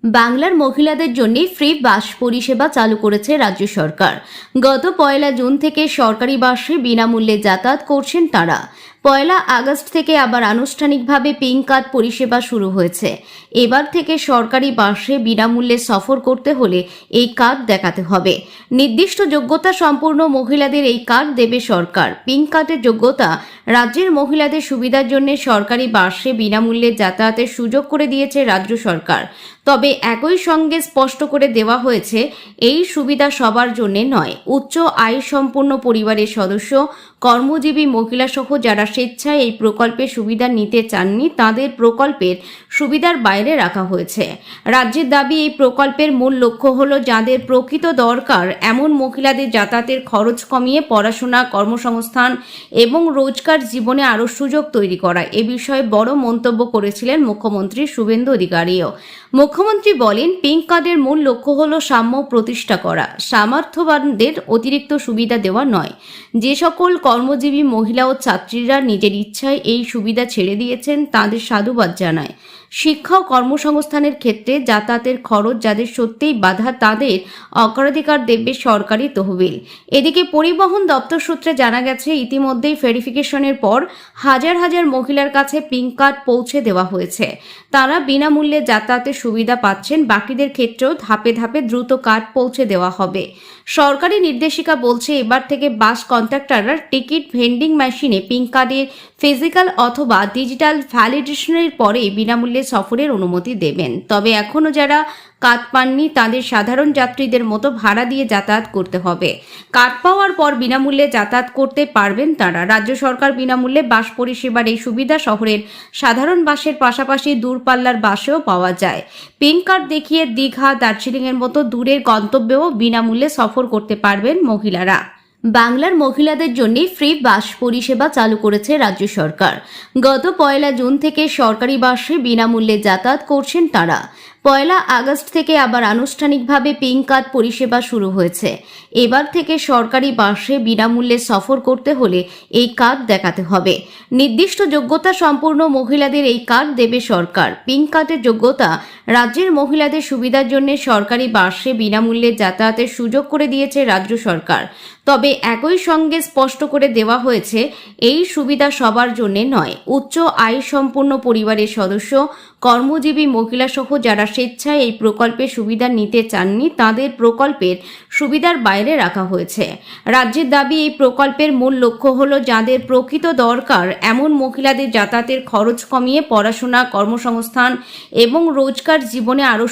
বাংলার মহিলাদের জন্য ফ্রি বাস পরিষেবা চালু করেছে রাজ্য সরকার। গত 1 জুন থেকে সরকারি বাসে বিনামূল্যে যাতায়াত করছেন তারা। 1 আগস্ট থেকে আবার আনুষ্ঠানিকভাবে পিঙ্ক কার্ড পরিষেবা শুরু হয়েছে। এবার থেকে সরকারি বাসে বিনামূল্যে সফর করতে হলে এই কার্ড দেখাতে হবে। নির্দিষ্ট যোগ্যতা সম্পূর্ণ মহিলাদের এই কার্ড দেবে সরকার। পিঙ্ক কার্ডের যোগ্যতা রাজ্যের মহিলাদের সুবিধার জন্য সরকারি বাসে বিনামূল্যে যাতায়াতের সুযোগ করে দিয়েছে রাজ্য সরকার। তবে একই সঙ্গে স্পষ্ট করে দেওয়া হয়েছে এই সুবিধা সবার জন্য নয়। উচ্চ আয় সম্পন্ন পরিবারের সদস্য, কর্মজীবী মহিলা সহ যারা স্বেচ্ছায় এই প্রকল্পের সুবিধা নিতে চাননি তাদের প্রকল্পের সুবিধার বাইরে রাখা হয়েছে। রাজ্যের দাবি, এই প্রকল্পের মূল লক্ষ্য হল যাদের প্রকৃত দরকার এমন মহিলাদের যাতায়াতের খরচ কমিয়ে পড়াশোনা, কর্মসংস্থান এবং রোজগার জীবনে আরও সুযোগ তৈরি করা। এ বিষয়ে বড় মন্তব্য করেছিলেন মুখ্যমন্ত্রী শুভেন্দু অধিকারীও। মুখ্যমন্ত্রী বলেন, পিঙ্ক কার্ডের মূল লক্ষ্য হল সাম্য প্রতিষ্ঠা করা, সামর্থ্যবানদের অতিরিক্ত সুবিধা দেওয়া নয়। যে সকল কর্মজীবী মহিলা ও ছাত্রীরা নিজের ইচ্ছায় এই সুবিধা ছেড়ে দিয়েছেন তাদের সাধুবাদ জানায়। শিক্ষা ও কর্মসংস্থানের ক্ষেত্রে যাতায়াতের খরচ যাদের সত্যিই বাধা তাদের অগ্রাধিকার দেবে সরকারি তহবিল। এদিকে পরিবহন দপ্তর সূত্রে জানা গেছে, ইতিমধ্যেই ভেরিফিকেশনের পর হাজার হাজার মহিলার কাছে পিঙ্ক কার্ড পৌঁছে দেওয়া হয়েছে। তারা বিনামূল্যে যাতায়াতের সুবিধা পাচ্ছেন। বাকিদের ক্ষেত্রেও ধাপে ধাপে দ্রুত কার্ড পৌঁছে দেওয়া হবে। সরকারি নির্দেশিকা বলছে, এবার থেকে বাস কন্ট্রাক্টররা টিকিট ভেন্ডিং মেশিনে পিঙ্ক কার্ডের ফিজিক্যাল অথবা ডিজিটাল ভ্যালিডেশনের পরে বিনামূল্যে সফরের অনুমতি দেবেন। তবে এখনও যারা কার্ড পাননি তাদের সাধারণ যাত্রীদের মতো ভাড়া দিয়ে যাতায়াত করতে হবে। কার্ড পাওয়ার পর বিনামূল্যে যাতায়াত করতে পারবেন তারা। রাজ্য সরকার বিনামূল্যে বাস পরিষেবার এই সুবিধা শহরের সাধারণ বাসের পাশাপাশি দূরপাল্লার বাসেও পাওয়া যায়। পিঙ্ক কার্ড দেখিয়ে দীঘা, দার্জিলিংয়ের মতো দূরের গন্তব্যেও বিনামূল্যে সফর করতে পারবেন মহিলারা। বাংলার মহিলাদের জন্য ফ্রি বাস পরিষেবা চালু করেছে রাজ্য সরকার। গত 1 জুন থেকে সরকারি বাসে বিনামূল্যে যাতায়াত করছেন তারা। 1 আগস্ট থেকে আবার আনুষ্ঠানিকভাবে পিঙ্ক কার্ড পরিষেবা শুরু হয়েছে। এবার থেকে সরকারি বাসে বিনামূল্যে সফর করতে হলে এই কার্ড দেখাতে হবে। নির্দিষ্ট যোগ্যতা সম্পূর্ণ মহিলাদের এই কার্ড দেবে সরকার। পিঙ্ক কার্ডের যোগ্যতা রাজ্যের মহিলাদের সুবিধার জন্য সরকারি বাসে বিনামূল্যে যাতায়াতের সুযোগ করে দিয়েছে রাজ্য সরকার। তবে একই সঙ্গে স্পষ্ট করে দেওয়া হয়েছে এই সুবিধা সবার জন্য নয়। উচ্চ আয় সম্পন্ন পরিবারের সদস্য, কর্মজীবী মহিলা সহ যারা স্বেচ্ছায় এই প্রকল্পের সুবিধা নিতে চাননি তাদের প্রকল্পের সুবিধার বাইরে রাখা হয়েছে। রাজ্যের দাবি, এই প্রকল্পের মূল লক্ষ্য হল যাদের প্রকৃত দরকার এমন মহিলাদের যাতায়াতের খরচ কমিয়ে পড়াশোনা, কর্মসংস্থান এবং রোজগার জীবনে আরও